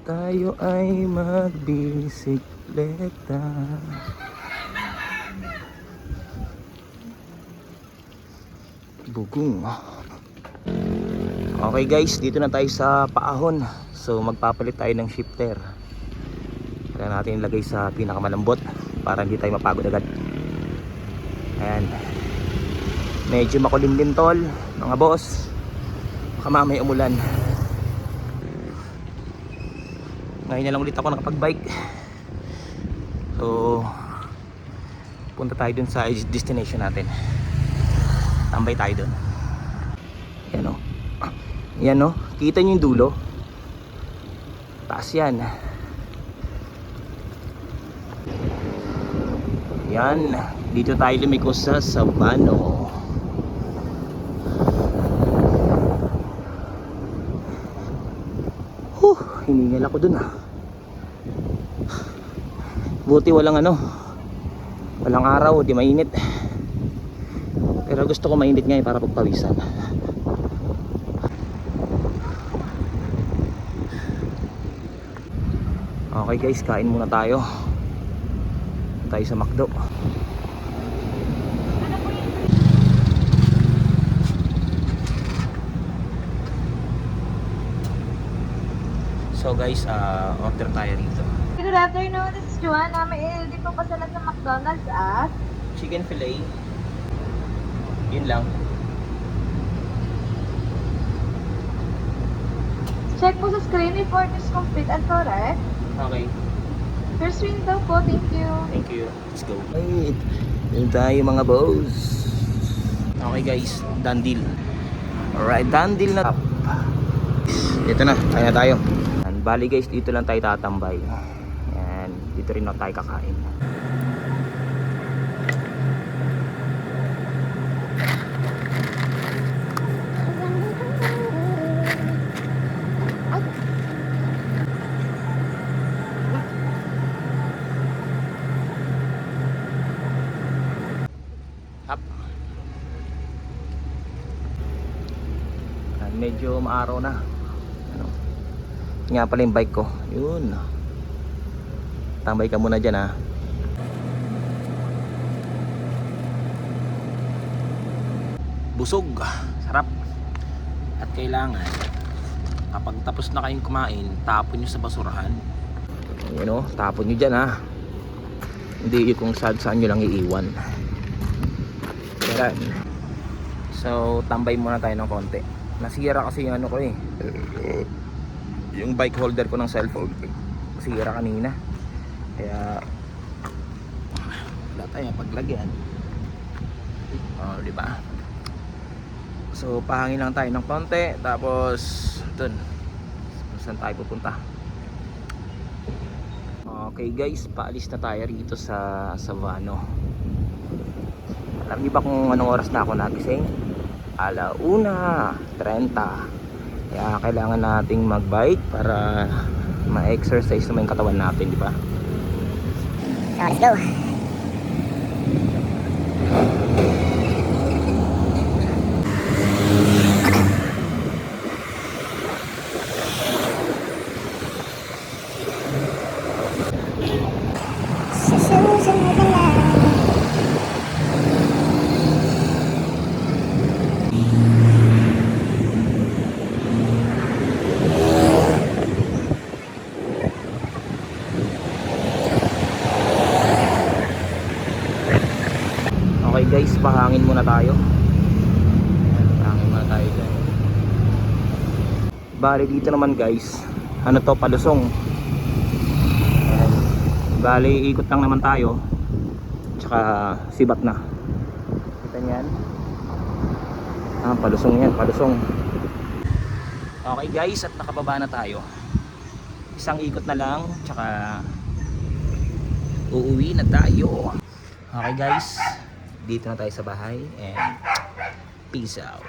Tayo ay magbisikleta. Bugong. Okay guys, dito na tayo sa paahon. So magpapalit tayo ng shifter. Kaya natin ilagay sa pinakamalambot para hindi tayo mapagod agad. Ayan. Medyo makulimlim tol, mga boss. Baka mamaya umulan. Ngayon na lang ulit ako nakapag-bike. So punta tayo dun sa destination natin. Tambay tayo dun. Yan o. Yan o. Kita nyo yung dulo. Taas yan. Yan. Dito tayo lumiko sa Sabano. Hiningal ako dun ah. Buti walang walang araw, di mainit. Pero gusto ko mainit ngayon para pagpawisan. Okay guys, kain muna tayo. Tayo sa McDo. So guys, order tayo rito. Good afternoon, this is Joanna. May LD po pa sila sa McDonald's at Chicken fillet. Yun lang. check po sa screen if order is complete and correct. Okay. First window po, thank you. Thank you. Let's go. Wait. Yun tayo mga boss. Okay guys, done deal. Alright, done deal na. Ito na, kaya na tayo. Bali guys, dito lang tayo tatambay. Yan, dito rin na tayo kakain. Up. Medyo maaraw na. Nga pala yung bike ko. Yun. Tambay ka muna dyan ha. Busog. Sarap. At kailangan kapag tapos na kayong kumain, tapon nyo sa basurahan. Yun o, tapon nyo dyan ha. Hindi yung kung saan nyo lang iiwan. Yan. So tambay muna tayo ng konti. Nasira kasi yung ko eh, yung bike holder ko ng cellphone. Nasira kanina. Kaya wala tayong paglagyan. Oh, di ba? So pahangin lang tayo ng konti, tapos dun saan tayo pupunta. Okay guys, paalis na tayo rito sa Sabano. Alam niyo ba kung anong oras na ako nagising? 1:30. Kaya kailangan nating mag-bike para ma-exercise naman yung katawan natin, di ba? So, let's go. Okay guys, pahangin muna tayo. Pahangin muna tayo dyan. Bali dito naman guys, ano to, palusong. Ayan. Bali ikot lang naman tayo. Tsaka sibat na. Kita niyan. Palusong yan, palusong. Okay guys, at nakababa na tayo. Isang ikot na lang, tsaka uuwi na tayo. Okay guys, dito na tayo sa bahay and peace out.